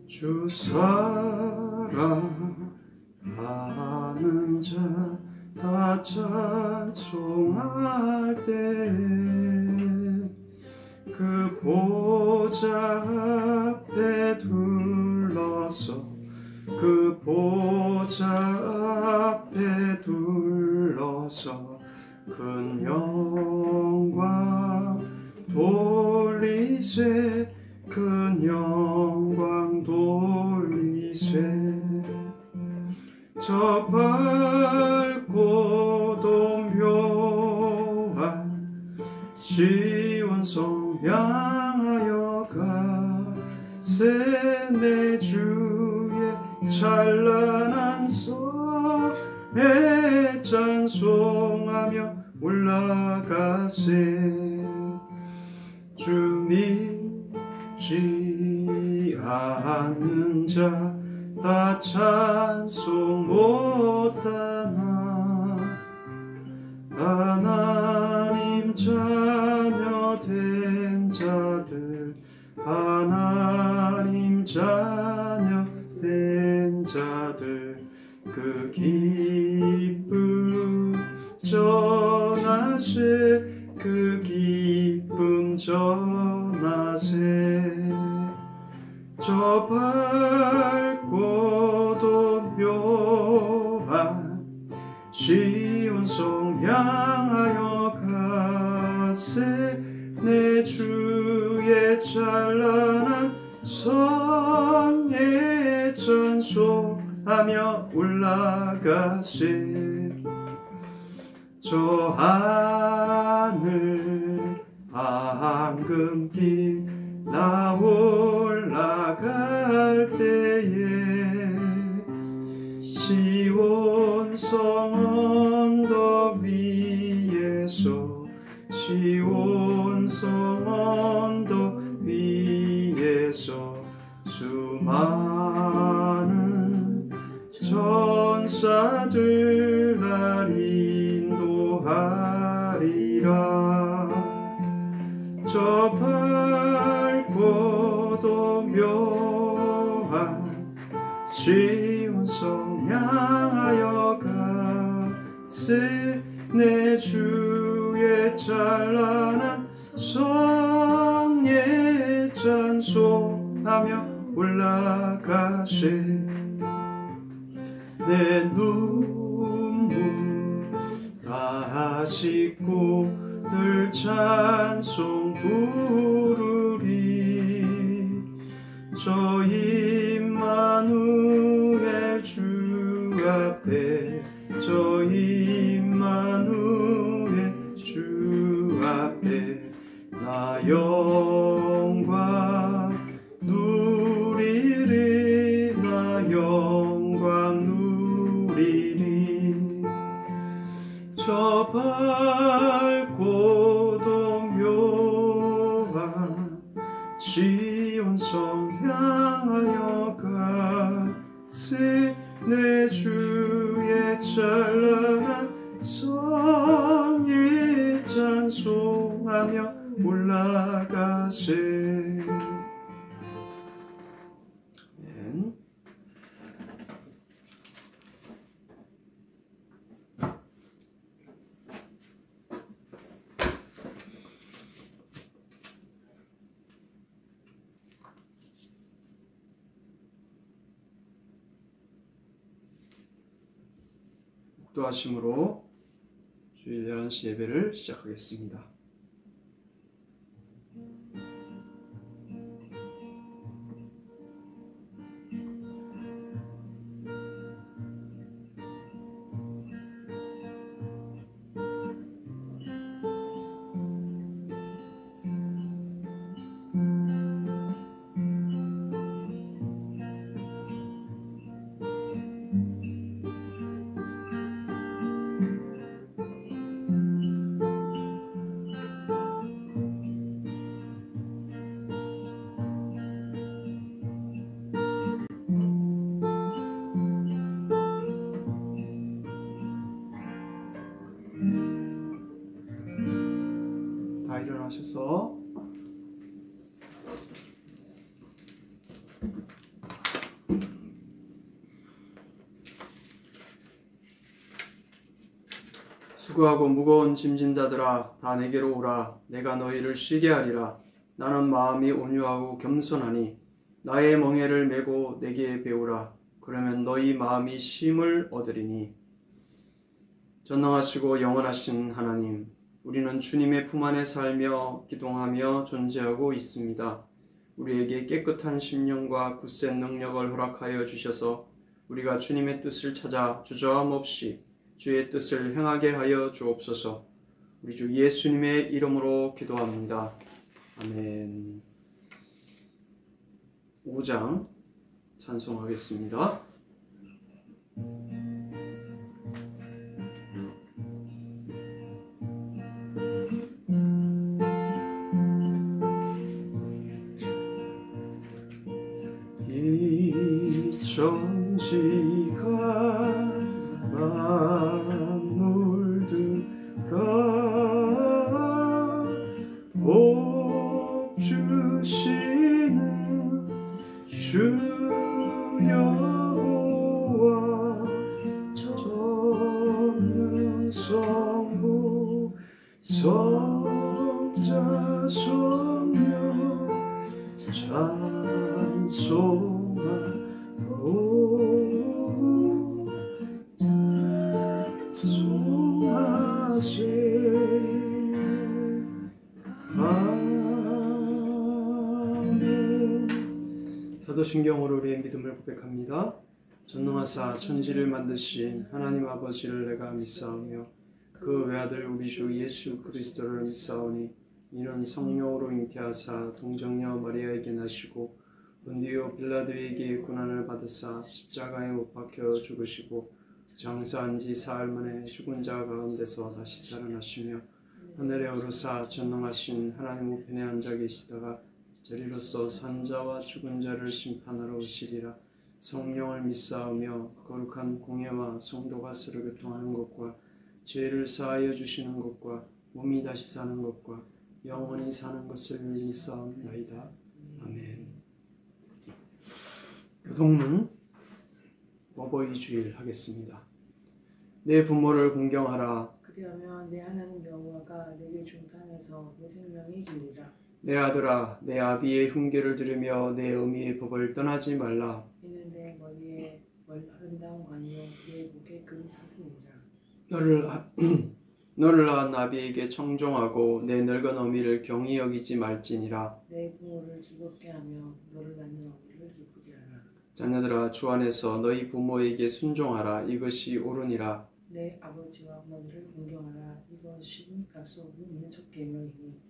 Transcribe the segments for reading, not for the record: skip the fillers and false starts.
주 사랑하는 자 다 찬송할 때에 그 보좌 앞에 둘러서 그 보좌 앞에 둘러서 큰 영광 돌리세 큰 영광 돌리세 저 밝고도 묘한 시온성 향하여 가세 내 주의 찬란한 성에 찬송하며 올라가세 주 믿지 않는 자 다 찬송 못하나 하나님 자녀 된 자들 하나님 자녀 된 자들 그 기쁨 전하세 그 기쁨 전하세 저 밝고도 묘한 시온성 향하여 가세 내 주의 찬란한 성에 찬송하며 올라가세 저 하늘 앙금길 나 올라갈 때에 시온성 언덕 위에서 시온성 언덕 위에서 수많은 천사들 날 인도하리라 저 밝고도 묘한 시온성 향하여 가세 내 주의 찬란한 성에 찬송하며 올라가세 내 눈물 다 씻고 늘 찬송 부르리 저 임마누엘 주 앞에 저 임마누엘 주 앞에 나 영광 누리리 나 영광 누리리 저 밝고도 묘한 시온성 향하여 가세 내 주의 찬란한 성에 찬송하며 올라가세 기도하심으로 주일 11시 예배를 시작하겠습니다. 일어나셔서 수고하고 무거운 짐진 자들아 다 내게로 오라. 내가 너희를 쉬게 하리라. 나는 마음이 온유하고 겸손하니 나의 멍에를 메고 내게 배우라. 그러면 너희 마음이 쉼을 얻으리니. 전능하시고 영원하신 하나님, 우리는 주님의 품 안에 살며 기동하며 존재하고 있습니다. 우리에게 깨끗한 심령과 굳센 능력을 허락하여 주셔서 우리가 주님의 뜻을 찾아 주저함 없이 주의 뜻을 행하게 하여 주옵소서. 우리 주 예수님의 이름으로 기도합니다. 아멘. 5장 찬송하겠습니다. 이 천지가 만물들아 복 주시는 주 여호와 전능성부 성자 성령 찬송하세. 아멘. 사도신경으로 우리의 믿음을 고백합니다. 전능하사 천지를 만드신 하나님 아버지를 내가 믿사오며 그 외아들 우리 주 예수 그리스도를 믿사오니 이는 성령으로 잉태하사 동정녀 마리아에게 나시고 본디오 빌라도에게 고난을 받으사 십자가에 못 박혀 죽으시고 장사한 지 사흘 만에 죽은 자 가운데서 다시 살아나시며 하늘에 오르사 전능하신 하나님 우편에 앉아 계시다가 저리로서 산자와 죽은 자를 심판하러 오시리라. 성령을 믿사오며 거룩한 공예와 성도가 서로 교통하는 것과 죄를 사하여 주시는 것과 몸이 다시 사는 것과 영원히 사는 것을 믿사옵나이다. 아멘. 교동문 어버이 주일 하겠습니다. 내 부모를 공경하라. 그리하면 내 하나님 여호와가 내게 준 땅에서 내 생명이 기리라. 내 아들아, 내 아비의 흉계를 들으며 내 어미의 법을 떠나지 말라. 이는 내 머리에 아름다운 관이요 내 목에 금 사슬이라. 너를 낳은 아비에게 청종하고 내 늙은 어미를 경히 여기지 말지니라. 내 부모를 즐겁게 하며 너를 낳는 어미를 기쁘게 하라. 자녀들아, 주 안에서 너희 부모에게 순종하라. 이것이 옳으니라. 내 아버지와 어머니를 공경하라. 이것이 약속이 있는 첫 계명이니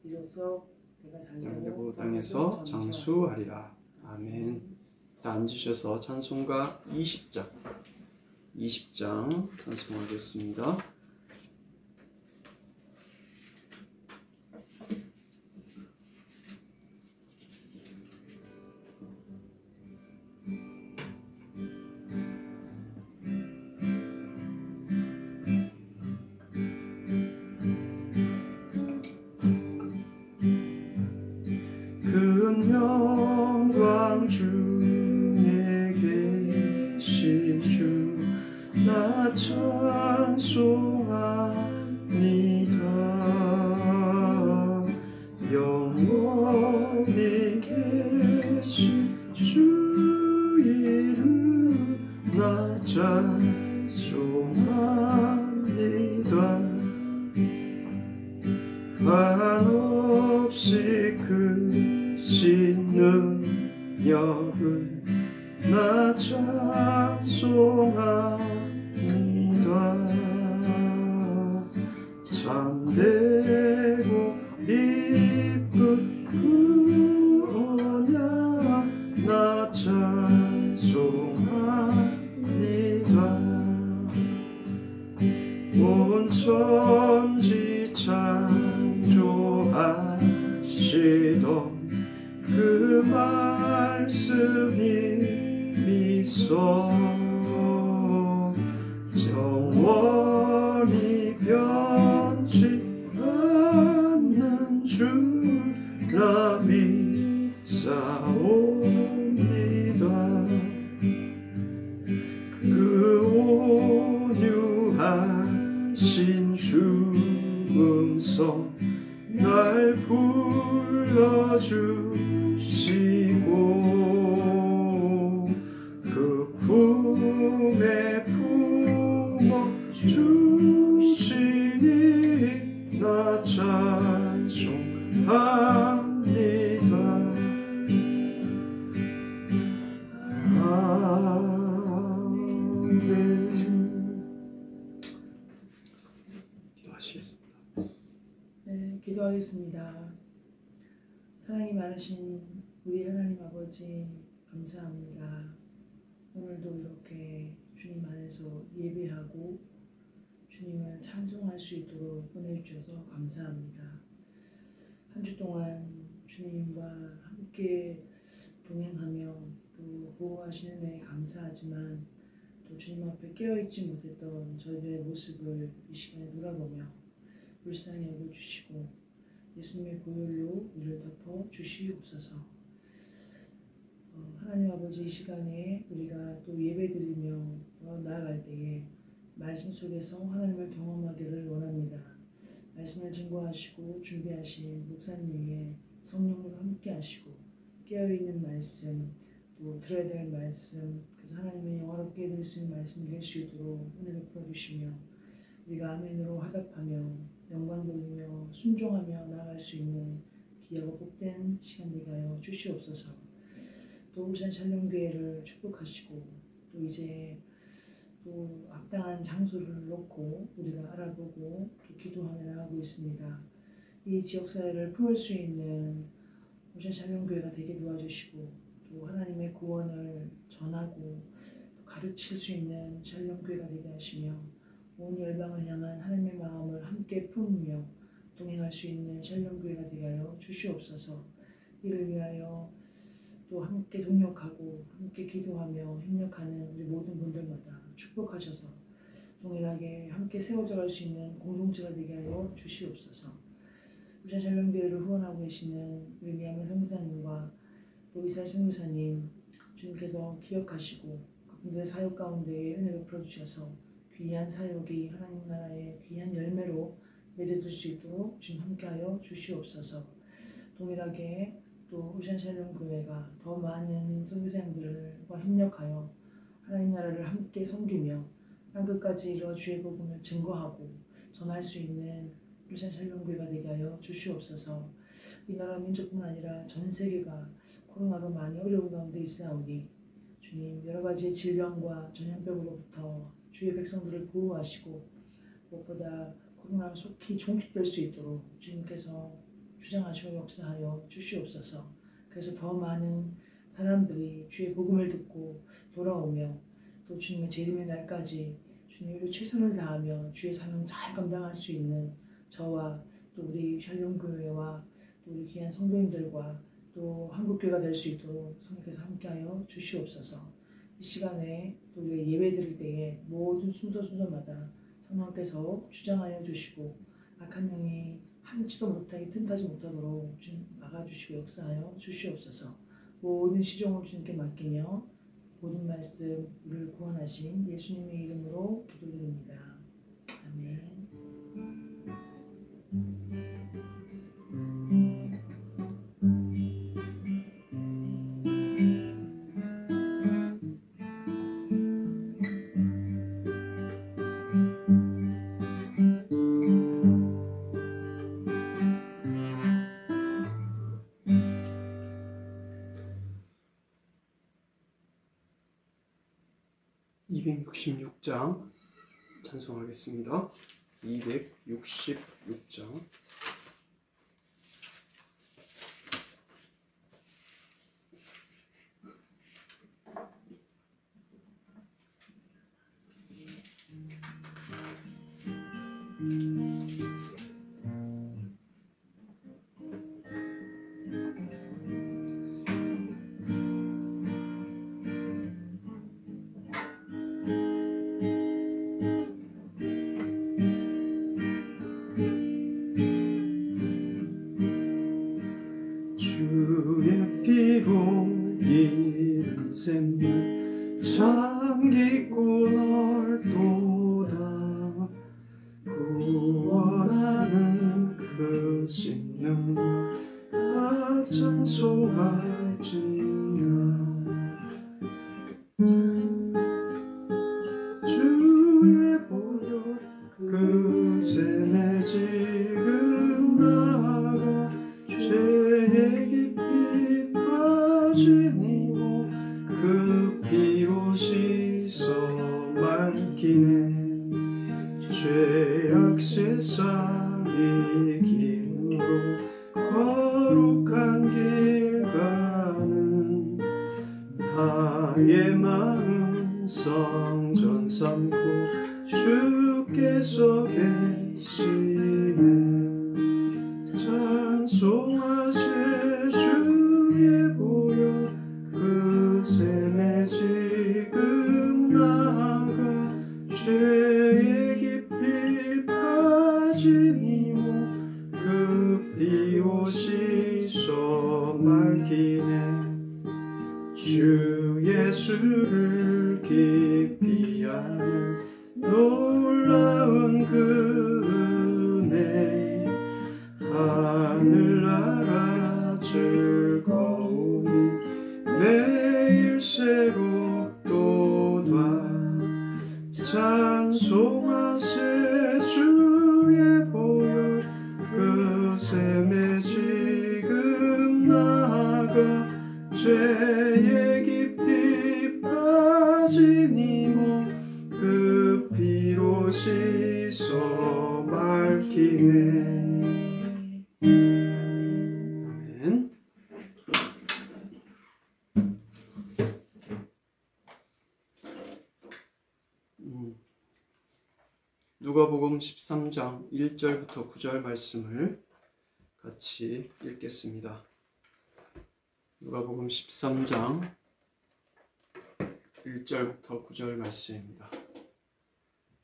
이로써 내가 잘되고 땅에서 장수하리라. 아멘. 다 앉으셔서 찬송가 20장 찬송하겠습니다. 큰 영광 중에 계신 주 나 찬송합니다. 영원히 계신 주 이름 나 찬송합니다. 한없이 크신 능력을 나 찬송합니다. 참되고 기쁜 그 언약 나 찬송합니다. 온 천지 창조하시던 그 말씀이 미소 영원히 변치 않는 신 주 음성 날 불러주시고 그 품에 품어주시니 나 찬송합니다. 기도하시겠습니다. 네, 기도하겠습니다. 사랑이 많으신 우리 하나님 아버지 감사합니다. 오늘도 이렇게 주님 안에서 예배하고 주님을 찬송할 수 있도록 은혜 주셔서 감사합니다. 한 주 동안 주님과 함께 동행하며 또 보호하시는 데 감사하지만 또 주님 앞에 깨어있지 못했던 저희들의 모습을 이 시간에 돌아보며 불쌍히 여겨주시고 예수님의 보혈로 우리를 덮어 주시옵소서. 하나님 아버지 이 시간에 우리가 또 예배드리며 나아갈 때에 말씀 속에서 하나님을 경험하기를 원합니다. 말씀을 증거하시고 준비하신 목사님 위에 성령으로 함께 하시고 깨어있는 말씀 또 들어야 될 말씀 그래서 하나님의 영화롭게 들을 수 있는 말씀을 낼 수 있도록 은혜를 베풀어 주시며 우리가 아멘으로 화답하며 영광 돌리며 순종하며 나아갈 수 있는 귀하고 복된 시간 되게 하여 주시옵소서. 또 울산 샬롬교회를 축복하시고 또 이제 또 합당한 장소를 놓고 우리가 알아보고 또 기도하며 나가고 있습니다. 이 지역사회를 풀 수 있는 울산 샬롬교회가 되게 도와주시고 또 하나님의 구원을 전하고 가르칠 수 있는 샬롬교회가 되게 하시며 온 열방을 향한 하나님의 마음을 함께 품으며 동행할 수 있는 샬롬교회가 되게 하여 주시옵소서. 이를 위하여 또 함께 동력하고 함께 기도하며 협력하는 우리 모든 분들마다 축복하셔서 동일하게 함께 세워져 갈 수 있는 공동체가 되게 하여 주시옵소서. 울산 샬롬교회를 후원하고 계시는 우리 미야미 선교사님과 또 이스라엘 선교사님 주님께서 기억하시고 그분들의 사역 가운데에 은혜를 베풀어 주셔서 귀한 사역이 하나님 나라의 귀한 열매로 맺어질 수 있도록 주님 함께하여 주시옵소서. 동일하게 또 울산 샬롬교회가 더 많은 선교사님들과 협력하여 하나님 나라를 함께 섬기며 땅끝까지 이루어 주의 복음을 증거하고 전할 수 있는 울산 샬롬교회가 되게 하여 주시옵소서. 이 나라 민족뿐 아니라 전 세계가 코로나로 많이 어려운 가운데 있사오니 주님 여러 가지 질병과 전염병으로부터 주의 백성들을 보호하시고 무엇보다 코로나가 속히 종식될 수 있도록 주님께서 주장하시고 역사하여 주시옵소서. 그래서 더 많은 사람들이 주의 복음을 듣고 돌아오며 또 주님의 재림의 날까지 주님으로 최선을 다하며 주의 사명 잘 감당할 수 있는 저와 또 우리 샬롬교회와 또 우리 귀한 성도님들과 또 한국교회가 될 수 있도록 성령께서 함께하여 주시옵소서. 이 시간에 또 우리가 예배 드릴 때에 모든 순서마다 성령께서 주장하여 주시고 악한 영이 한치도 못하게 틈타지 못하도록 주님 막아주시고 역사하여 주시옵소서. 모든 시종을 주님께 맡기며 모든 말씀 우리를 구원하신 예수님의 이름으로 기도드립니다. 아멘. (266장) 찬송하겠습니다. 266장 주의 피로 인생을 참 깊고 넓도다. 뜻있는 다 찬송할지라. 주의 보혈 그새 내 지금 나아가 죄에 깊이 빠진 이모 그 피로 씻어 맑히네. 죄악 세상 이김으로 거룩한 길 가는 나의 마음 성전 삼고 주께서 계시네. 찬송하세 주의 보혈 그새 내 지금 나아가 죄에 깊이 빠진 이모 그 피로 씻어 맑히네. 주 예수를 깊이 아는 놀라운 그 은혜 하늘나라 즐거움이 매일 새롭도다. 찬송하세 주의 보혈 그새 내 지금 나아가 죄에 깊이 빠진 이모 그 피로 씻어 맑히네. 아멘. 누가복음 13장 1절부터 9절 말씀을 같이 읽겠습니다. 누가복음 13장 1절부터 9절 말씀입니다.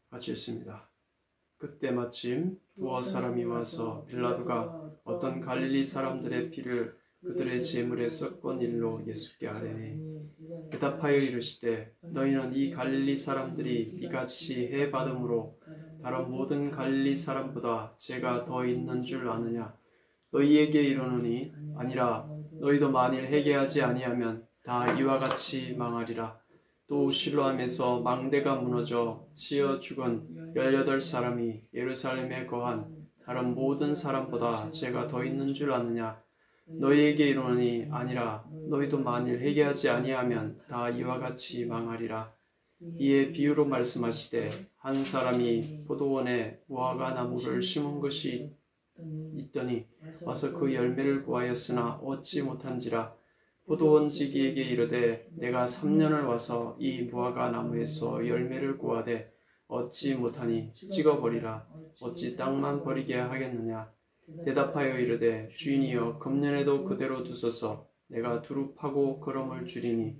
같이 읽습니다. 그때 마침 두어 사람이 와서 빌라도가 어떤 갈릴리 사람들의 피를 그들의 제물에 섞은 일로 예수께 아뢰니 대답하여 이르시되 너희는 이 갈릴리 사람들이 이같이 해 받음으로 다른 모든 갈릴리 사람보다 죄가 더 있는 줄 아느냐. 너희에게 이르노니 아니라 너희도 만일 회개하지 아니하면 다 이와 같이 망하리라. 또 실로암에서 망대가 무너져 치여 죽은 18사람이 예루살렘에 거한 다른 모든 사람보다 죄가 더 있는 줄 아느냐. 너희에게 이르노니 아니라 너희도 만일 회개하지 아니하면 다 이와 같이 망하리라. 이에 비유로 말씀하시되 한 사람이 포도원에 무화과 나무를 심은 것이 있더니 와서 그 열매를 구하였으나 얻지 못한지라. 포도원지기에게 이르되 내가 3년을 와서 이 무화과 나무에서 열매를 구하되 얻지 못하니 찍어버리라. 어찌 땅만 버리게 하겠느냐. 대답하여 이르되 주인이여 금년에도 그대로 두소서. 내가 두루 파고 거름을 줄이니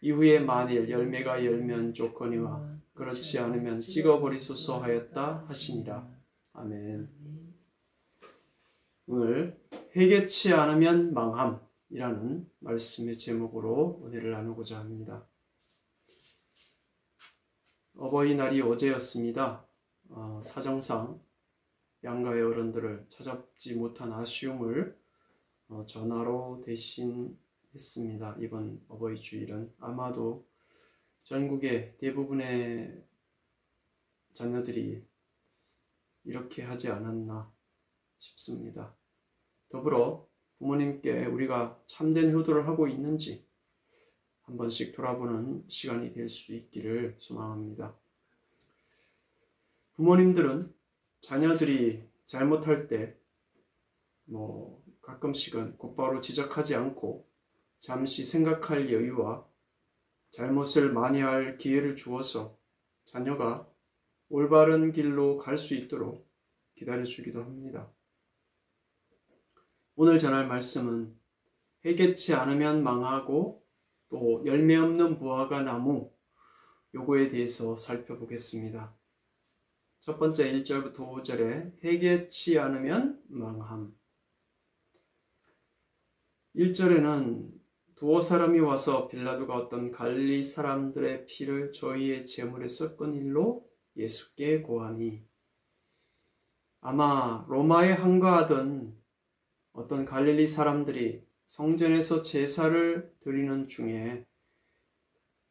이후에 만일 열매가 열면 좋거니와 그렇지 않으면 찍어버리소서 하였다 하시니라. 아멘. 오늘 회개치 않으면 망함이라는 말씀의 제목으로 은혜를 나누고자 합니다. 어버이날이 어제였습니다. 사정상 양가의 어른들을 찾아뵙지 못한 아쉬움을 전화로 대신했습니다. 이번 어버이 주일은 아마도 전국의 대부분의 자녀들이 이렇게 하지 않았나 싶습니다. 더불어 부모님께 우리가 참된 효도를 하고 있는지 한 번씩 돌아보는 시간이 될 수 있기를 소망합니다. 부모님들은 자녀들이 잘못할 때 가끔씩은 곧바로 지적하지 않고 잠시 생각할 여유와 잘못을 만회할 기회를 주어서 자녀가 올바른 길로 갈 수 있도록 기다려주기도 합니다. 오늘 전할 말씀은 회개치 않으면 망하고 또 열매 없는 무화과 나무 요거에 대해서 살펴보겠습니다. 첫 번째 1절부터 5절에 회개치 않으면 망함. 1절에는 두어 사람이 와서 빌라도가 어떤 갈릴리 사람들의 피를 저희의 제물에 섞은 일로 예수께 고하니 아마 로마에 항거하던 어떤 갈릴리 사람들이 성전에서 제사를 드리는 중에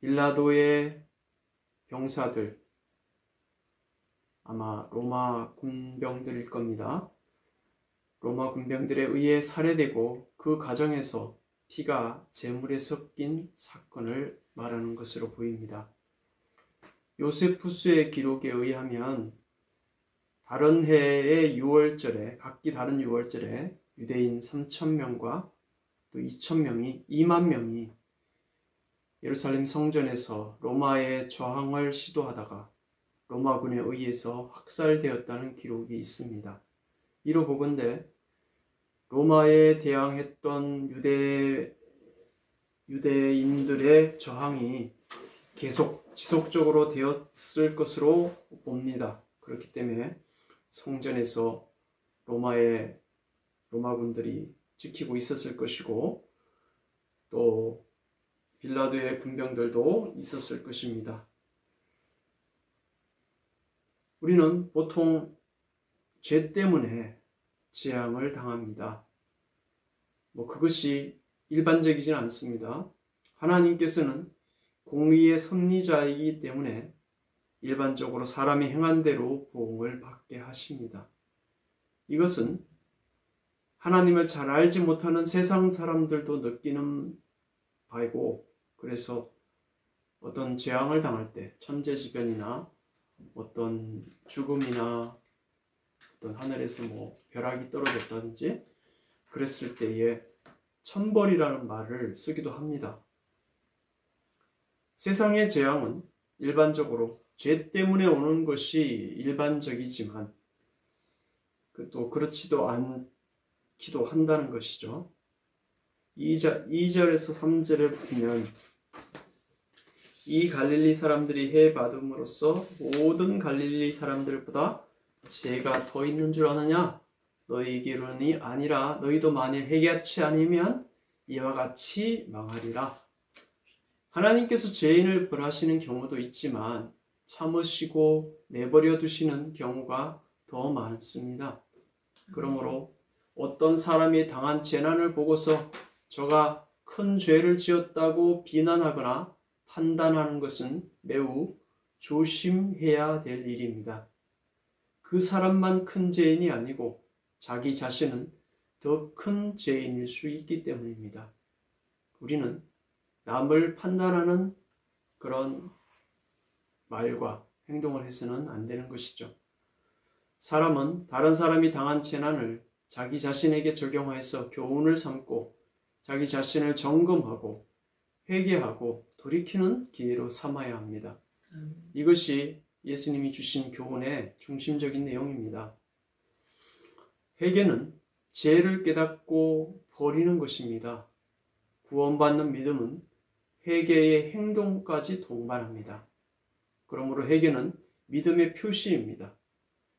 빌라도의 병사들, 아마 로마 군병들일 겁니다. 로마 군병들에 의해 살해되고 그 과정에서 피가 제물에 섞인 사건을 말하는 것으로 보입니다. 요세푸스의 기록에 의하면 다른 해의 6월절에, 각기 다른 6월절에 유대인 3,000명과 또 2만 명이 예루살렘 성전에서 로마의 저항을 시도하다가 로마군에 의해서 학살되었다는 기록이 있습니다. 이로 보건대 로마에 대항했던 유대인들의 저항이 계속 지속적으로 되었을 것으로 봅니다. 그렇기 때문에 성전에서 로마군들이 지키고 있었을 것이고 또 빌라도의 군병들도 있었을 것입니다. 우리는 보통 죄 때문에 재앙을 당합니다. 그것이 일반적이진 않습니다. 하나님께서는 공의의 섭리자이기 때문에 일반적으로 사람이 행한 대로 보응을 받게 하십니다. 이것은 하나님을 잘 알지 못하는 세상 사람들도 느끼는 바이고, 그래서 어떤 재앙을 당할 때 천재지변이나 어떤 죽음이나 어떤 하늘에서 벼락이 떨어졌다든지 그랬을 때에 천벌이라는 말을 쓰기도 합니다. 세상의 재앙은 일반적으로 죄 때문에 오는 것이 일반적이지만 또 그렇지도 않기도 한다는 것이죠. 2절에서 3절에 보면 이 갈릴리 사람들이 해 받음으로써 모든 갈릴리 사람들보다 죄가 더 있는 줄 아느냐? 너희에게로니 아니라 너희도 만일 회개하지 아니면 이와 같이 망하리라. 하나님께서 죄인을 벌하시는 경우도 있지만 참으시고 내버려 두시는 경우가 더 많습니다. 그러므로 어떤 사람이 당한 재난을 보고서 저가 큰 죄를 지었다고 비난하거나 판단하는 것은 매우 조심해야 될 일입니다. 그 사람만 큰 죄인이 아니고 자기 자신은 더 큰 죄인일 수 있기 때문입니다. 우리는 남을 판단하는 그런 말과 행동을 해서는 안 되는 것이죠. 사람은 다른 사람이 당한 재난을 자기 자신에게 적용해서 교훈을 삼고 자기 자신을 점검하고 회개하고 돌이키는 기회로 삼아야 합니다. 이것이 예수님이 주신 교훈의 중심적인 내용입니다. 회개는 죄를 깨닫고 버리는 것입니다. 구원받는 믿음은 회개의 행동까지 동반합니다. 그러므로 회개는 믿음의 표시입니다.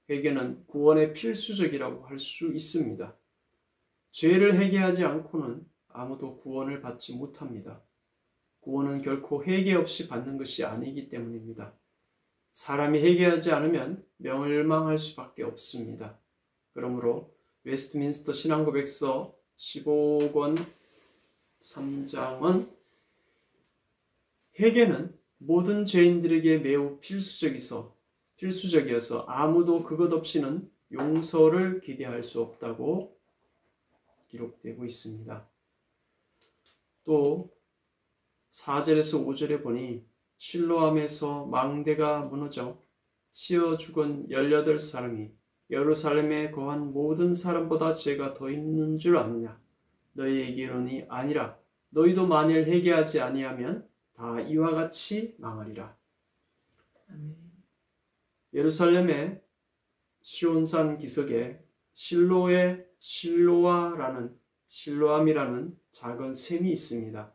회개는 구원의 필수적이라고 할 수 있습니다. 죄를 회개하지 않고는 아무도 구원을 받지 못합니다. 구원은 결코 회개 없이 받는 것이 아니기 때문입니다. 사람이 회개하지 않으면 멸망할 수밖에 없습니다. 그러므로 웨스트민스터 신앙고백서 15권 3장은 회개는 모든 죄인들에게 매우 필수적이어서 아무도 그것 없이는 용서를 기대할 수 없다고 기록되고 있습니다. 또 4절에서 5절에 보니 실로암에서 망대가 무너져 치어 죽은 18사람이 예루살렘에 거한 모든 사람보다 죄가 더 있는 줄 아느냐? 너희에게로니 아니라 너희도 만일 회개하지 아니하면 다 이와 같이 망하리라. 아멘. 예루살렘의 시온산 기슭에 실로암이라는 작은 샘이 있습니다.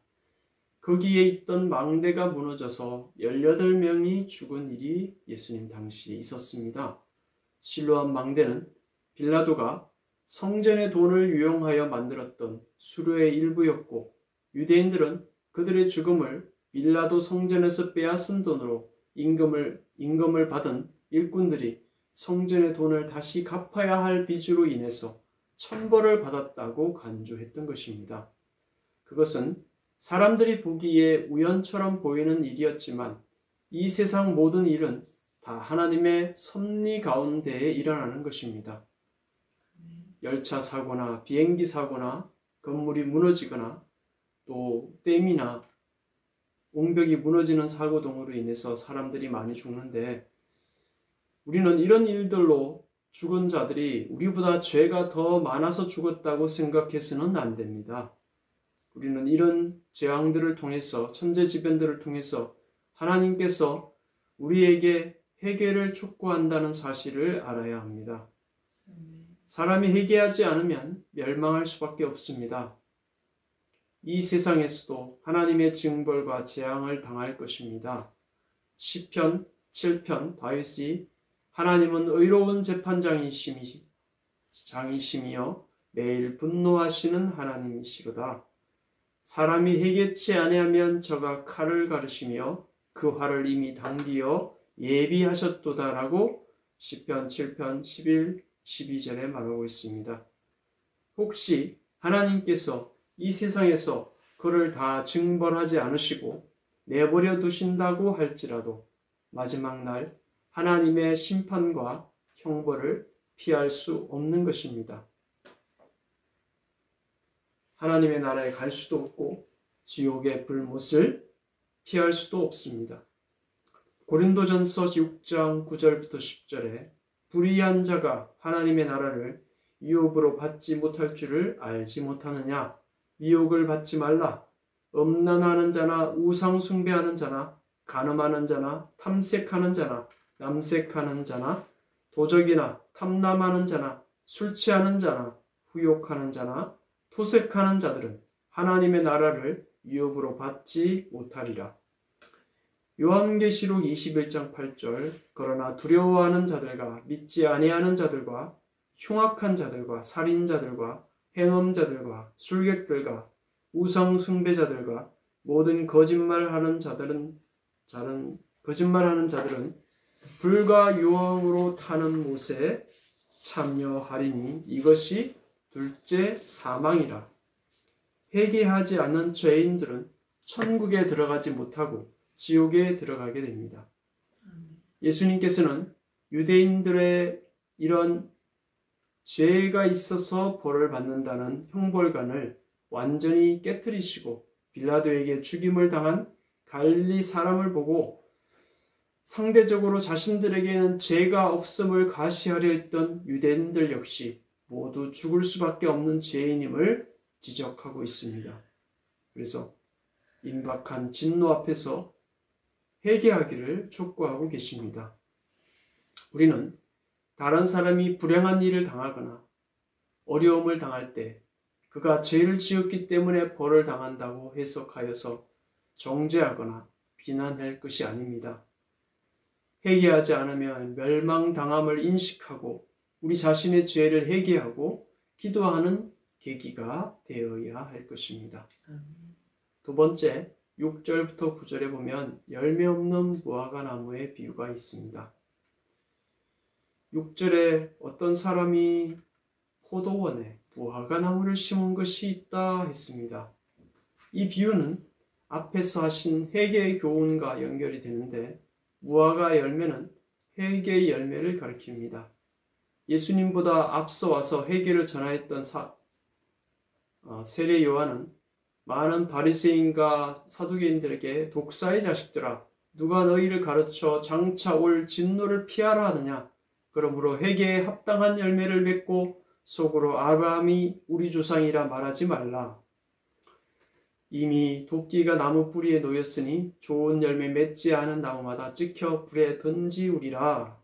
거기에 있던 망대가 무너져서 18명이 죽은 일이 예수님 당시에 있었습니다. 실로암 망대는 빌라도가 성전의 돈을 유용하여 만들었던 수료의 일부였고 유대인들은 그들의 죽음을 빌라도 성전에서 빼앗은 돈으로 임금을 받은 일꾼들이 성전의 돈을 다시 갚아야 할 빚으로 인해서 천벌을 받았다고 간주했던 것입니다. 그것은 사람들이 보기에 우연처럼 보이는 일이었지만 이 세상 모든 일은 다 하나님의 섭리 가운데에 일어나는 것입니다. 열차 사고나 비행기 사고나 건물이 무너지거나 또 댐이나 옹벽이 무너지는 사고 등으로 인해서 사람들이 많이 죽는데, 우리는 이런 일들로 죽은 자들이 우리보다 죄가 더 많아서 죽었다고 생각해서는 안 됩니다. 우리는 이런 재앙들을 통해서, 천재지변들을 통해서 하나님께서 우리에게 회개를 촉구한다는 사실을 알아야 합니다. 사람이 회개하지 않으면 멸망할 수밖에 없습니다. 이 세상에서도 하나님의 징벌과 재앙을 당할 것입니다. 시편 7편 다윗이 하나님은 의로운 재판장이시며 매일 분노하시는 하나님이시로다. 사람이 회개치 아니하면 저가 칼을 가르시며 그 화를 이미 당기어 예비하셨도다라고 시편 7편 11, 12절에 말하고 있습니다. 혹시 하나님께서 이 세상에서 그를 다 징벌하지 않으시고 내버려 두신다고 할지라도 마지막 날 하나님의 심판과 형벌을 피할 수 없는 것입니다. 하나님의 나라에 갈 수도 없고 지옥의 불못을 피할 수도 없습니다. 고린도전서 6장 9절부터 10절에 불의한 자가 하나님의 나라를 유업으로 받지 못할 줄을 알지 못하느냐? 미혹을 받지 말라. 음란하는 자나 우상 숭배하는 자나 간음하는 자나 탐색하는 자나 남색하는 자나 도적이나 탐남하는 자나 술 취하는 자나 후욕하는 자나 토색하는 자들은 하나님의 나라를 유업으로 받지 못하리라. 요한계시록 21장 8절 그러나 두려워하는 자들과 믿지 아니하는 자들과 흉악한 자들과 살인자들과 행음자들과 술객들과 우상 숭배자들과 모든 거짓말하는 자들은 불과 유황으로 타는 못에 참여하리니 이것이 둘째 사망이라. 회개하지 않는 죄인들은 천국에 들어가지 못하고 지옥에 들어가게 됩니다. 예수님께서는 유대인들의 이런 죄가 있어서 벌을 받는다는 형벌관을 완전히 깨뜨리시고 빌라도에게 죽임을 당한 갈릴리 사람을 보고 상대적으로 자신들에게는 죄가 없음을 과시하려 했던 유대인들 역시 모두 죽을 수밖에 없는 죄인임을 지적하고 있습니다. 그래서 임박한 진노 앞에서 회개하기를 촉구하고 계십니다. 우리는 다른 사람이 불행한 일을 당하거나 어려움을 당할 때 그가 죄를 지었기 때문에 벌을 당한다고 해석하여서 정죄하거나 비난할 것이 아닙니다. 회개하지 않으면 멸망당함을 인식하고 우리 자신의 죄를 회개하고 기도하는 계기가 되어야 할 것입니다. 두 번째, 6절부터 9절에 보면 열매 없는 무화과 나무의 비유가 있습니다. 6절에 어떤 사람이 포도원에 무화과 나무를 심은 것이 있다 했습니다. 이 비유는 앞에서 하신 회개의 교훈과 연결이 되는데 무화과 열매는 회개의 열매를 가리킵니다. 예수님보다 앞서 와서 회개를 전하였던 세례 요한은 많은 바리새인과 사두개인들에게 독사의 자식들아 누가 너희를 가르쳐 장차 올 진노를 피하라 하느냐. 그러므로 회개에 합당한 열매를 맺고 속으로 아브라함이 우리 조상이라 말하지 말라. 이미 도끼가 나무 뿌리에 놓였으니 좋은 열매 맺지 않은 나무마다 찍혀 불에 던지우리라.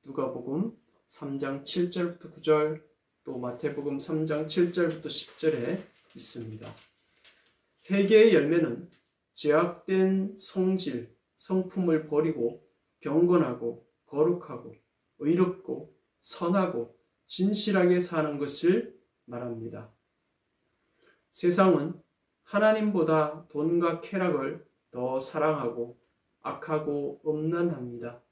누가복음 3장 7절부터 9절 또 마태복음 3장 7절부터 10절에 있습니다. 회개의 열매는 죄악된 성질, 성품을 버리고 경건하고 거룩하고 의롭고 선하고 진실하게 사는 것을 말합니다. 세상은 하나님보다 돈과 쾌락을 더 사랑하고 악하고 음란합니다.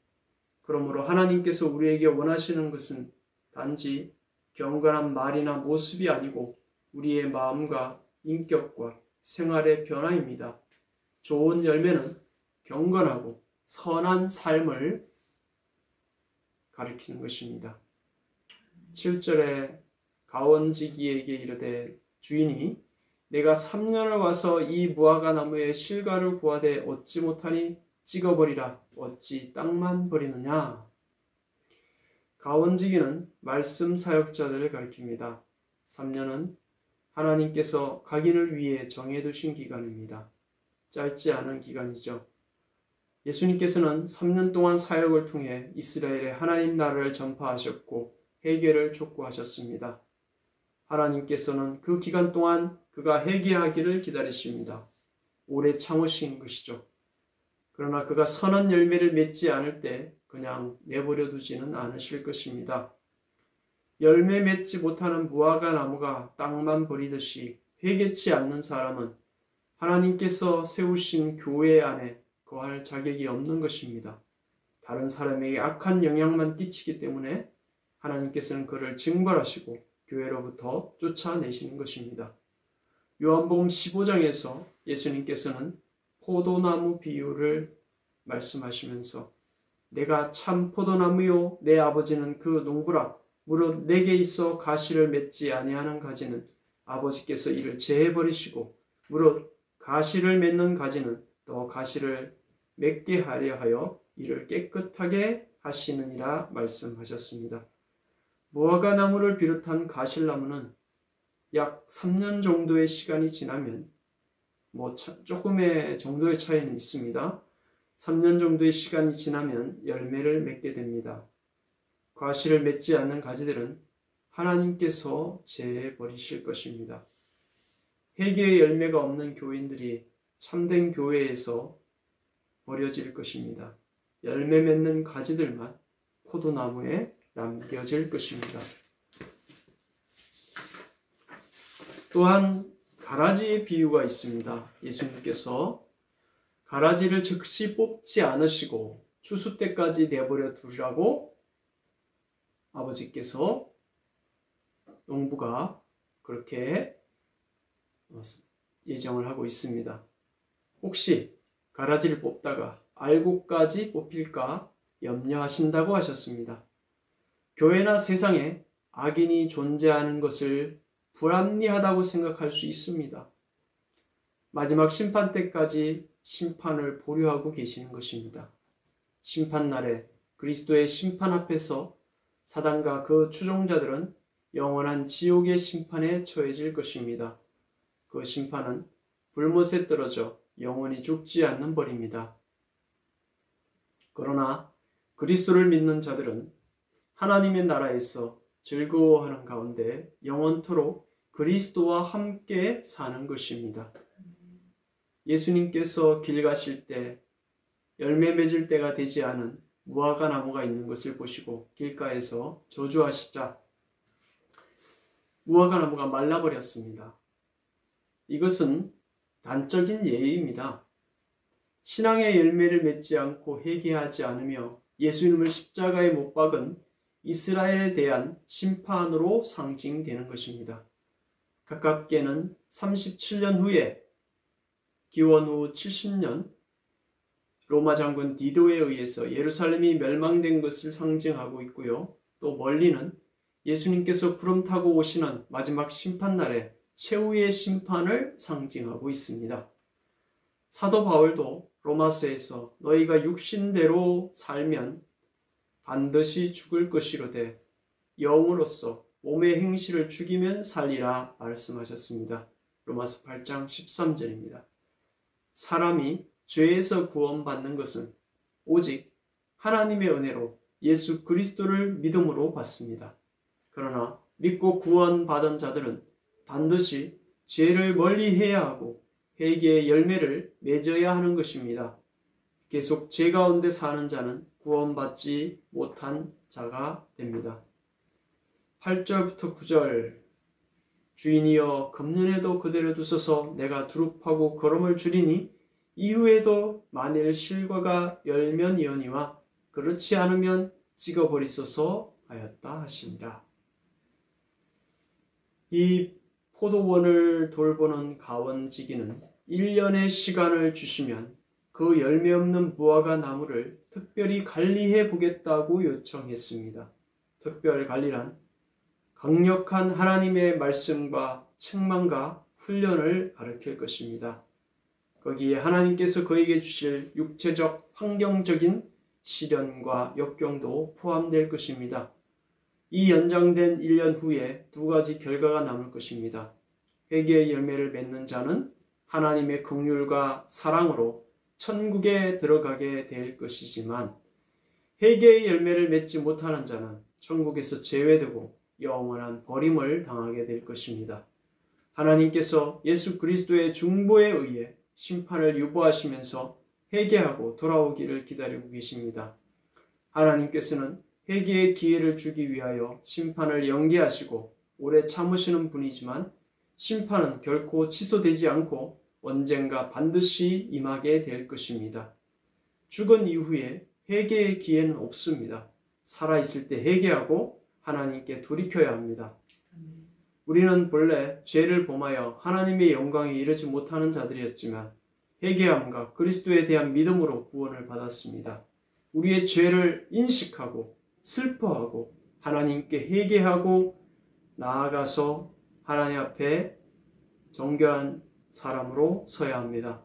그러므로 하나님께서 우리에게 원하시는 것은 단지 경건한 말이나 모습이 아니고 우리의 마음과 인격과 생활의 변화입니다. 좋은 열매는 경건하고 선한 삶을 가리키는 것입니다. 7절에 가원지기에게 이르되 주인이 내가 3년을 와서 이 무화과 나무의 실과를 구하되 얻지 못하니 찍어버리라. 어찌 땅만 버리느냐. 가원지기는 말씀 사역자들을 가리킵니다. 3년은 하나님께서 각인을 위해 정해두신 기간입니다. 짧지 않은 기간이죠. 예수님께서는 3년 동안 사역을 통해 이스라엘의 하나님 나라를 전파하셨고 회개를 촉구하셨습니다. 하나님께서는 그 기간 동안 그가 회개하기를 기다리십니다. 오래 참으신 것이죠. 그러나 그가 선한 열매를 맺지 않을 때 그냥 내버려 두지는 않으실 것입니다. 열매 맺지 못하는 무화과 나무가 땅만 버리듯이 회개치 않는 사람은 하나님께서 세우신 교회 안에 거할 자격이 없는 것입니다. 다른 사람에게 악한 영향만 끼치기 때문에 하나님께서는 그를 징벌하시고 교회로부터 쫓아내시는 것입니다. 요한복음 15장에서 예수님께서는 포도나무 비유를 말씀하시면서 내가 참 포도나무요 내 아버지는 그 농부라. 무릇 내게 있어 가시를 맺지 아니하는 가지는 아버지께서 이를 제해버리시고 무릇 가시를 맺는 가지는 또 가시를 맺게 하려 하여 이를 깨끗하게 하시느니라 말씀하셨습니다. 무화과 나무를 비롯한 가실나무는 약 3년 정도의 시간이 지나면 조금의 정도의 차이는 있습니다. 3년 정도의 시간이 지나면 열매를 맺게 됩니다. 과실을 맺지 않는 가지들은 하나님께서 제해버리실 것입니다. 회개의 열매가 없는 교인들이 참된 교회에서 버려질 것입니다. 열매 맺는 가지들만 포도나무에 남겨질 것입니다. 또한 가라지의 비유가 있습니다. 예수님께서 가라지를 즉시 뽑지 않으시고 추수 때까지 내버려 두라고 아버지께서 농부가 그렇게 예정을 하고 있습니다. 혹시 가라지를 뽑다가 알곡까지 뽑힐까 염려하신다고 하셨습니다. 교회나 세상에 악인이 존재하는 것을 불합리하다고 생각할 수 있습니다. 마지막 심판 때까지 심판을 보류하고 계시는 것입니다. 심판날에 그리스도의 심판 앞에서 사단과 그 추종자들은 영원한 지옥의 심판에 처해질 것입니다. 그 심판은 불못에 떨어져 영원히 죽지 않는 벌입니다. 그러나 그리스도를 믿는 자들은 하나님의 나라에서 즐거워하는 가운데 영원토록 그리스도와 함께 사는 것입니다. 예수님께서 길 가실 때 열매 맺을 때가 되지 않은 무화과 나무가 있는 것을 보시고 길가에서 저주하시자 무화과 나무가 말라버렸습니다. 이것은 단적인 예입니다. 신앙의 열매를 맺지 않고 회개하지 않으며 예수님을 십자가에 못 박은 이스라엘에 대한 심판으로 상징되는 것입니다. 가깝게는 37년 후에 기원 후 70년 로마 장군 디도에 의해서 예루살렘이 멸망된 것을 상징하고 있고요. 또 멀리는 예수님께서 구름 타고 오시는 마지막 심판날에 최후의 심판을 상징하고 있습니다. 사도 바울도 로마서에서 너희가 육신대로 살면 반드시 죽을 것이로되 영으로서 몸의 행실을 죽이면 살리라 말씀하셨습니다. 로마서 8장 13절입니다. 사람이 죄에서 구원받는 것은 오직 하나님의 은혜로 예수 그리스도를 믿음으로 받습니다. 그러나 믿고 구원받은 자들은 반드시 죄를 멀리해야 하고 회개의 열매를 맺어야 하는 것입니다. 계속 죄 가운데 사는 자는 구원받지 못한 자가 됩니다. 8절부터 9절 주인이여 금년에도 그대로 두소서 내가 두릅하고 거름을 줄이니 이후에도 만일 실과가 열면이오니와 그렇지 않으면 찍어버리소서 하였다 하시니라. 이 포도원을 돌보는 가원지기는 1년의 시간을 주시면 그 열매 없는 무화과 나무를 특별히 관리해 보겠다고 요청했습니다. 특별 관리란 강력한 하나님의 말씀과 책망과 훈련을 가르칠 것입니다. 거기에 하나님께서 그에게 주실 육체적 환경적인 시련과 역경도 포함될 것입니다. 이 연장된 1년 후에 두 가지 결과가 남을 것입니다. 회개의 열매를 맺는 자는 하나님의 긍휼과 사랑으로 천국에 들어가게 될 것이지만 회개의 열매를 맺지 못하는 자는 천국에서 제외되고 영원한 버림을 당하게 될 것입니다. 하나님께서 예수 그리스도의 중보에 의해 심판을 유보하시면서 회개하고 돌아오기를 기다리고 계십니다. 하나님께서는 회개의 기회를 주기 위하여 심판을 연기하시고 오래 참으시는 분이지만 심판은 결코 취소되지 않고 언젠가 반드시 임하게 될 것입니다. 죽은 이후에 회개의 기회는 없습니다. 살아있을 때 회개하고 하나님께 돌이켜야 합니다. 우리는 본래 죄를 범하여 하나님의 영광에 이르지 못하는 자들이었지만 회개함과 그리스도에 대한 믿음으로 구원을 받았습니다. 우리의 죄를 인식하고 슬퍼하고 하나님께 회개하고 나아가서 하나님 앞에 정결한 사람으로 서야 합니다.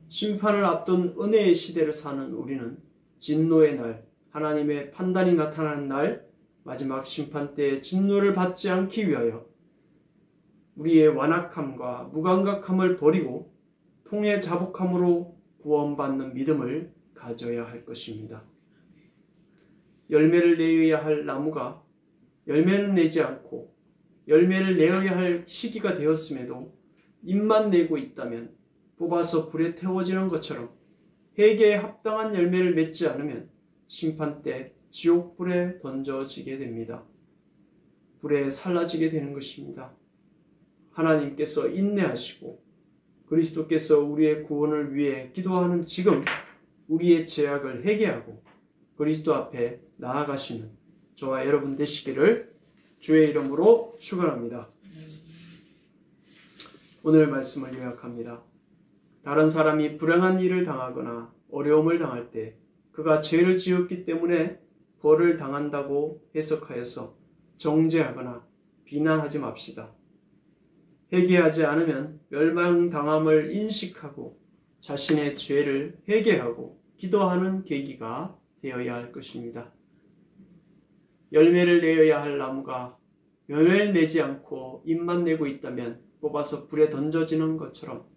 심판을 앞둔 은혜의 시대를 사는 우리는 진노의 날, 하나님의 판단이 나타나는 날, 마지막 심판 때의 진노를 받지 않기 위하여 우리의 완악함과 무감각함을 버리고 통해 자복함으로 구원받는 믿음을 가져야 할 것입니다. 열매를 내어야 할 나무가 열매는 내지 않고 열매를 내어야 할 시기가 되었음에도 잎만 내고 있다면 뽑아서 불에 태워지는 것처럼 회개에 합당한 열매를 맺지 않으면 심판 때 지옥불에 던져지게 됩니다. 불에 살라지게 되는 것입니다. 하나님께서 인내하시고 그리스도께서 우리의 구원을 위해 기도하는 지금 우리의 죄악을 회개하고 그리스도 앞에 나아가시는 저와 여러분 되시기를 주의 이름으로 축원합니다. 오늘 말씀을 요약합니다. 다른 사람이 불행한 일을 당하거나 어려움을 당할 때 그가 죄를 지었기 때문에 벌을 당한다고 해석하여서 정죄하거나 비난하지 맙시다. 회개하지 않으면 멸망당함을 인식하고 자신의 죄를 회개하고 기도하는 계기가 되어야 할 것입니다. 열매를 내어야 할 나무가 열매를 내지 않고 잎만 내고 있다면 뽑아서 불에 던져지는 것처럼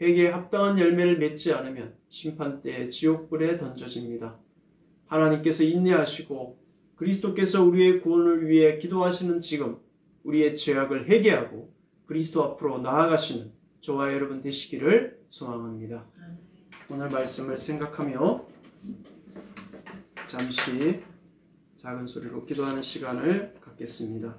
회개에 합당한 열매를 맺지 않으면 심판 때에 지옥불에 던져집니다. 하나님께서 인내하시고 그리스도께서 우리의 구원을 위해 기도하시는 지금 우리의 죄악을 회개하고 그리스도 앞으로 나아가시는 저와 여러분 되시기를 소망합니다. 오늘 말씀을 생각하며 잠시 작은 소리로 기도하는 시간을 갖겠습니다.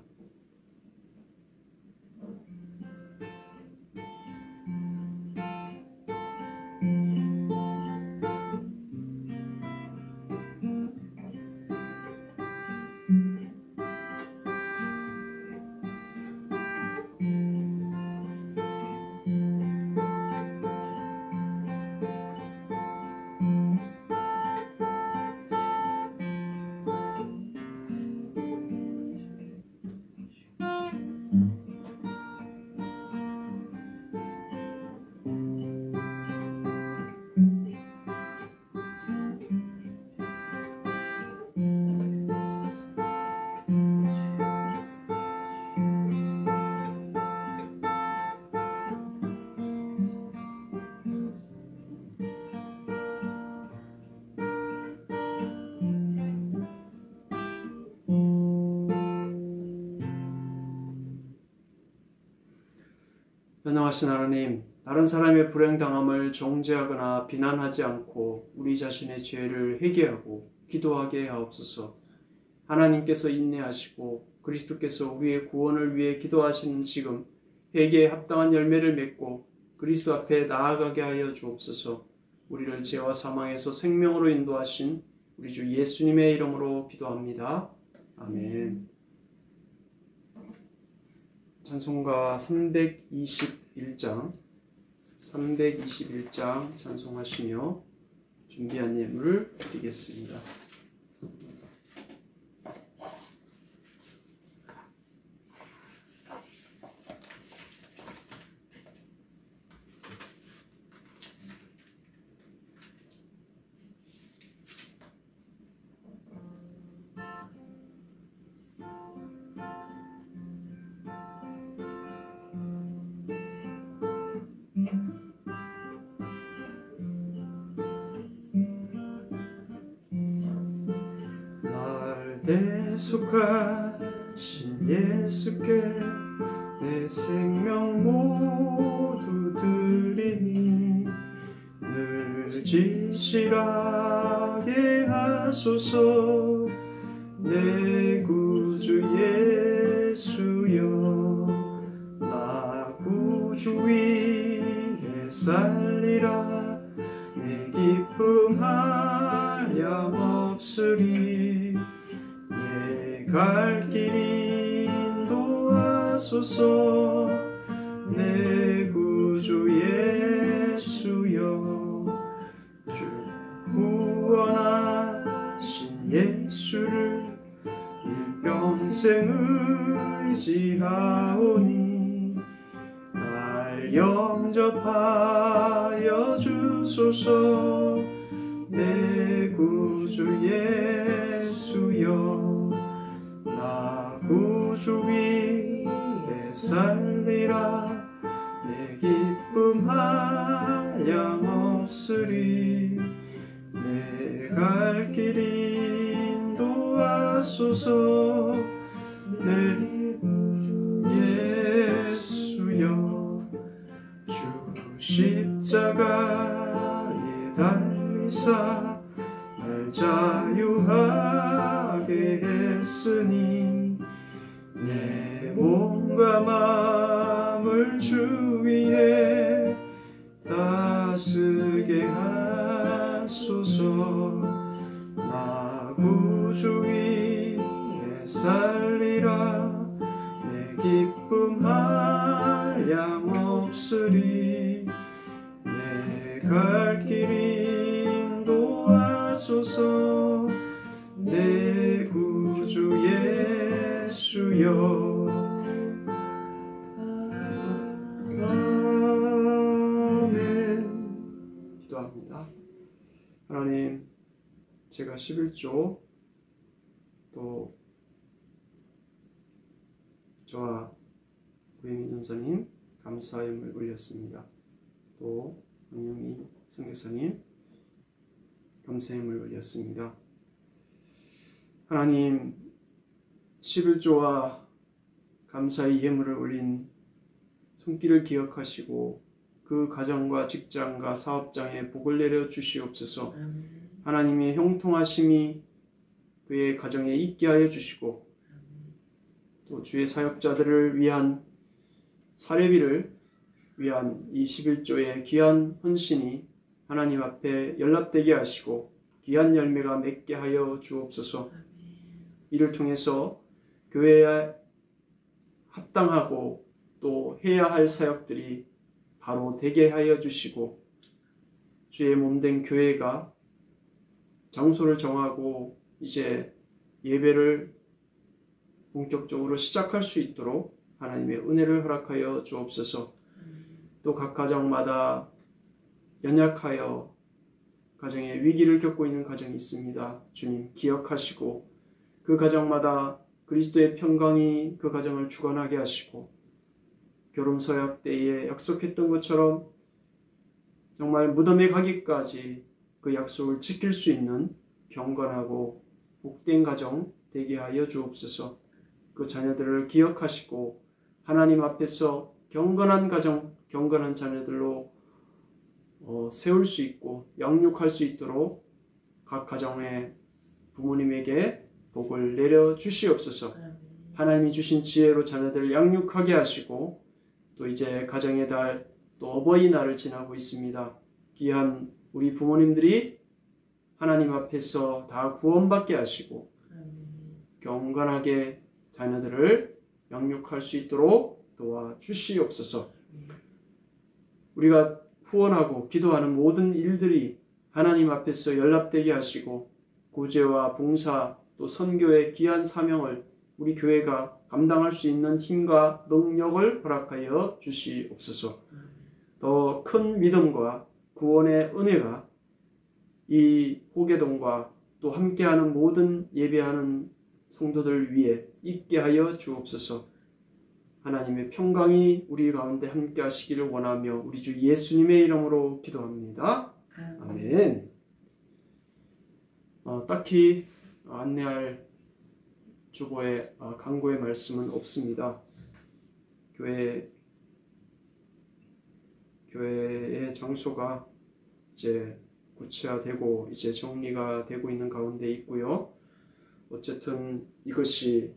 전능하신 하나님, 다른 사람의 불행당함을 정죄하거나 비난하지 않고 우리 자신의 죄를 회개하고 기도하게 하옵소서. 하나님께서 인내하시고 그리스도께서 우리의 구원을 위해 기도하시는 지금 회개에 합당한 열매를 맺고 그리스도 앞에 나아가게 하여 주옵소서. 우리를 죄와 사망에서 생명으로 인도하신 우리 주 예수님의 이름으로 기도합니다. 아멘. 찬송가 321장 찬송하시며 준비한 예물을 드리겠습니다. 대속하신 예수께 내 생명 모두 드리니 늘 진실하게 하소서. 내 구주 예수여, 나 구주 위에 살리라. 내 기쁨 한량없으리. 갈 길 인도하소서. 내 구주 예수여, 주 구원하신 예수를 일평생 의지하오니 날 영접하여 주소서. 내 구주 예수여, 나 구주 위에 살리라. 내 기쁨 한량없으리. 내 갈 길 인도하소서. 내 구주 예수여, 주 십자가에 달리사 날 자유하게 했으니 내 몸과 마음을 주 위에 다스게 하소서. 나 구주 위에 살리라. 내 기쁨 한량없으리. 내 갈 길 인도하소서. 내 구주 예수여. 아멘. 기도합니다. 하나님, 제가 11조 또 저와 구혜민 전사님 감사임을 올렸습니다. 또 황영희 선교사님 감사임을 올렸습니다. 하나님, 11조와 감사의 예물을 올린 손길을 기억하시고 그 가정과 직장과 사업장에 복을 내려 주시옵소서. 하나님의 형통하심이 그의 가정에 있게 하여 주시고 또 주의 사역자들을 위한 사례비를 위한 이 11조의 귀한 헌신이 하나님 앞에 연락되게 하시고 귀한 열매가 맺게 하여 주옵소서. 이를 통해서 교회에 합당하고 또 해야 할 사역들이 바로 되게 하여 주시고 주의 몸된 교회가 장소를 정하고 이제 예배를 본격적으로 시작할 수 있도록 하나님의 은혜를 허락하여 주옵소서. 또 각 가정마다 연약하여 가정에 위기를 겪고 있는 가정이 있습니다. 주님 기억하시고 그 가정마다 그리스도의 평강이 그 가정을 주관하게 하시고 결혼 서약 때에 약속했던 것처럼 정말 무덤에 가기까지 그 약속을 지킬 수 있는 경건하고 복된 가정 되게 하여 주옵소서. 그 자녀들을 기억하시고 하나님 앞에서 경건한 가정, 경건한 자녀들로 세울 수 있고 양육할 수 있도록 각 가정의 부모님에게 복을 내려 주시옵소서. 하나님이 주신 지혜로 자녀들을 양육하게 하시고 또 이제 가정의 달, 또 어버이날을 지나고 있습니다. 귀한 우리 부모님들이 하나님 앞에서 다 구원받게 하시고 아멘. 경건하게 자녀들을 양육할 수 있도록 도와주시옵소서. 우리가 후원하고 기도하는 모든 일들이 하나님 앞에서 연락되게 하시고 구제와 봉사 또 선교의 귀한 사명을 우리 교회가 감당할 수 있는 힘과 능력을 허락하여 주시옵소서. 더 큰 믿음과 구원의 은혜가 이 호계동과 또 함께하는 모든 예배하는 성도들 위에 있게 하여 주옵소서. 하나님의 평강이 우리 가운데 함께 하시기를 원하며 우리 주 예수님의 이름으로 기도합니다. 아멘. 딱히 안내할 주보의 강구의 말씀은 없습니다. 교회의 장소가 이제 구체화되고 이제 정리가 되고 있는 가운데 있고요. 어쨌든 이것이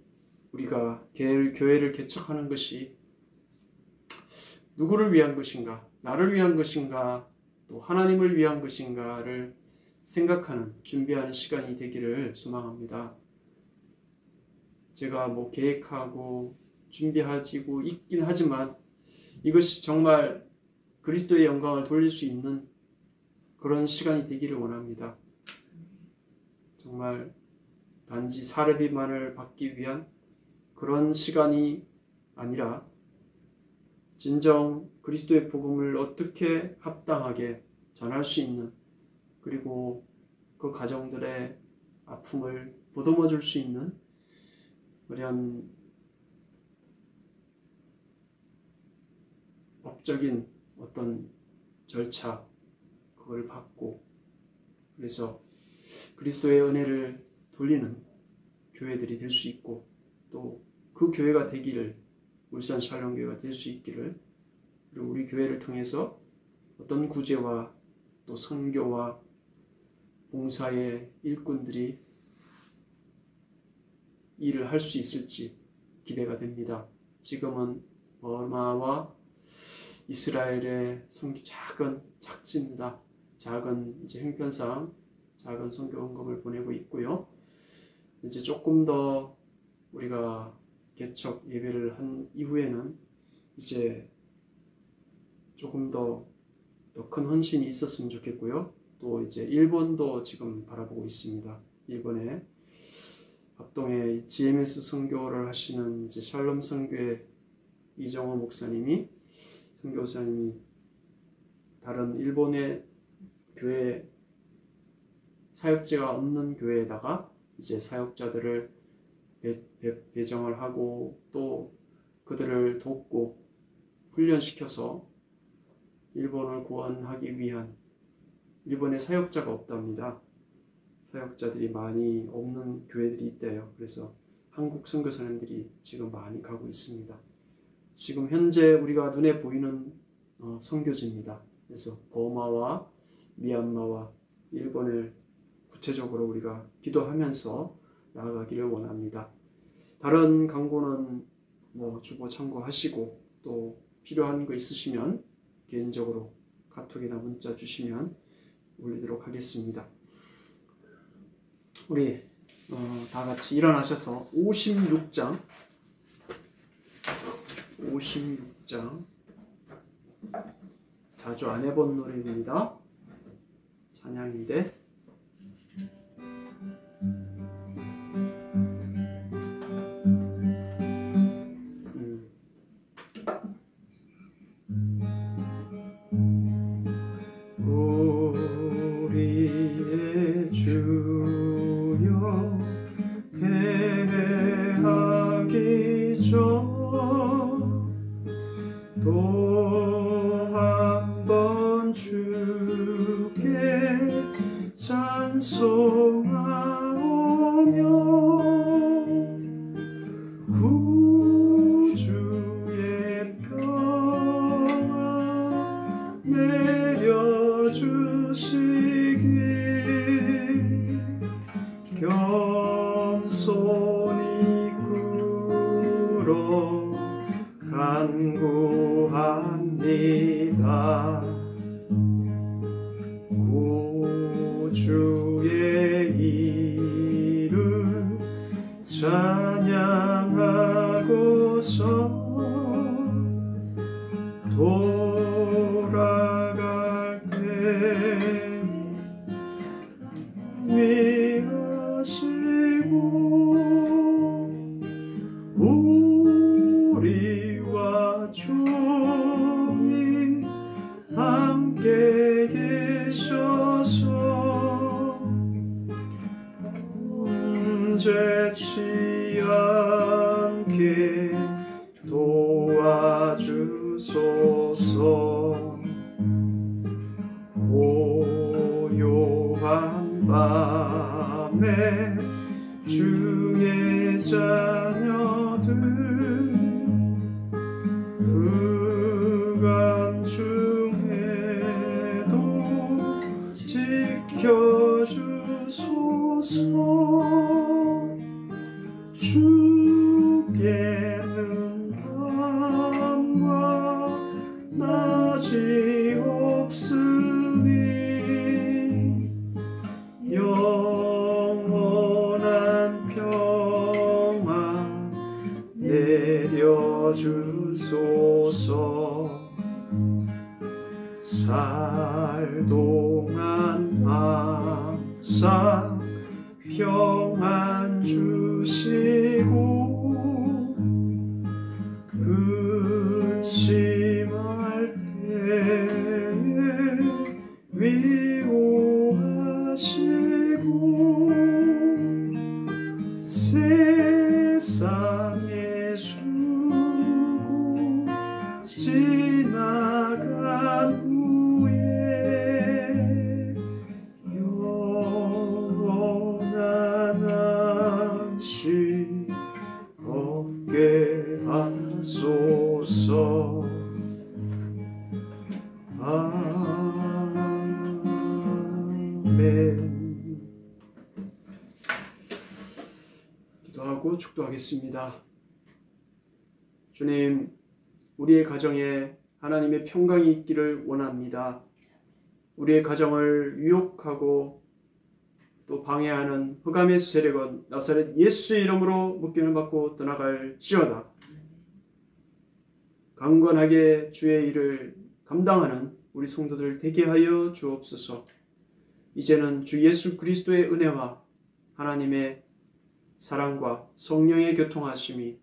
우리가 교회를 개척하는 것이 누구를 위한 것인가, 나를 위한 것인가, 또 하나님을 위한 것인가를 생각하는, 준비하는 시간이 되기를 소망합니다. 제가 계획하고 준비하고 있긴 하지만 이것이 정말 그리스도의 영광을 돌릴 수 있는 그런 시간이 되기를 원합니다. 정말 단지 사례비만을 받기 위한 그런 시간이 아니라 진정 그리스도의 복음을 어떻게 합당하게 전할 수 있는, 그리고 그 가정들의 아픔을 보듬어 줄 수 있는 그런 법적인 어떤 절차, 그걸 받고 그래서 그리스도의 은혜를 돌리는 교회들이 될 수 있고 또 그 교회가 되기를, 울산 샬롬교회가 될 수 있기를, 그리고 우리 교회를 통해서 어떤 구제와 또 선교와 봉사의 일꾼들이 일을 할 수 있을지 기대가 됩니다. 지금은 버마와 이스라엘의 작습니다. 작은 이제 형편상 작은 선교 헌금을 보내고 있고요. 이제 조금 더 우리가 개척 예배를 한 이후에는 이제 조금 더 큰 헌신이 있었으면 좋겠고요. 또 이제 일본도 지금 바라보고 있습니다. 일본에 합동에 GMS 선교를 하시는 이제 샬롬 선교회 이정호 목사님이, 선교사님이 다른 일본의 교회 사역자가 없는 교회에다가 이제 사역자들을 배정을 하고 또 그들을 돕고 훈련시켜서 일본을 구원하기 위한, 일본에 사역자가 없답니다. 사역자들이 많이 없는 교회들이 있대요. 그래서 한국 선교사님들이 지금 많이 가고 있습니다. 지금 현재 우리가 눈에 보이는 선교지입니다. 그래서 버마와 미얀마와 일본을 구체적으로 우리가 기도하면서 나아가기를 원합니다. 다른 광고는 주보 참고하시고 또 필요한 거 있으시면 개인적으로 카톡이나 문자 주시면 올리도록 하겠습니다. 우리 다 같이 일어나셔서 56장 자주 안 해본 노래입니다. 찬양인데 우리의 주여 패하기 전 또 한 번 주께 찬송하오며 구주의 평화 내려주시길 겸손히 꿇어 간구합니다. 구주의 찬양하고서 돌아갈 때 위하시고 우리와 종이 함께 계셔서 문제치 않게 도와주소서. 고요한 밤에 주의 자녀들 흑암 중에도 지켜주소서. 주께는 밤과 낮이 없으니 영원한 평안 내려주소서. 살 동안 항상 평안 주시고 근심할 때에 위로하시고 세상의 수고 지나간 후에 영원한 안식 얻게 하소서. 아멘. 기도하고 축도하겠습니다. 주님, 우리의 가정에 하나님의 평강이 있기를 원합니다. 우리의 가정을 유혹하고 또 방해하는 흑암의 세력은 나사렛 예수의 이름으로 묶임을 받고 떠나갈지어다. 강건하게 주의 일을 감당하는 우리 성도들 되게 하여 주옵소서. 이제는 주 예수 그리스도의 은혜와 하나님의 사랑과 성령의 교통하심이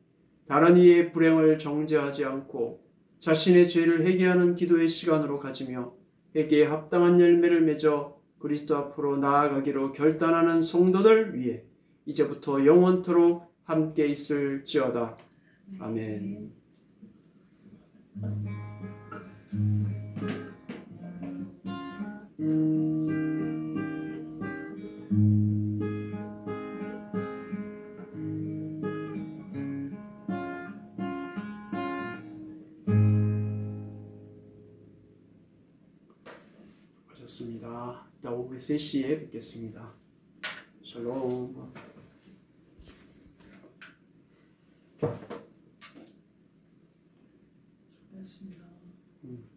다른 이의 불행을 정죄하지 않고 자신의 죄를 회개하는 기도의 시간으로 가지며 회개에 합당한 열매를 맺어 그리스도 앞으로 나아가기로 결단하는 성도들 위해 이제부터 영원토록 함께 있을지어다. 아멘. 수고하셨습니다. 이따 오후 3시에 뵙겠습니다. 샬롬.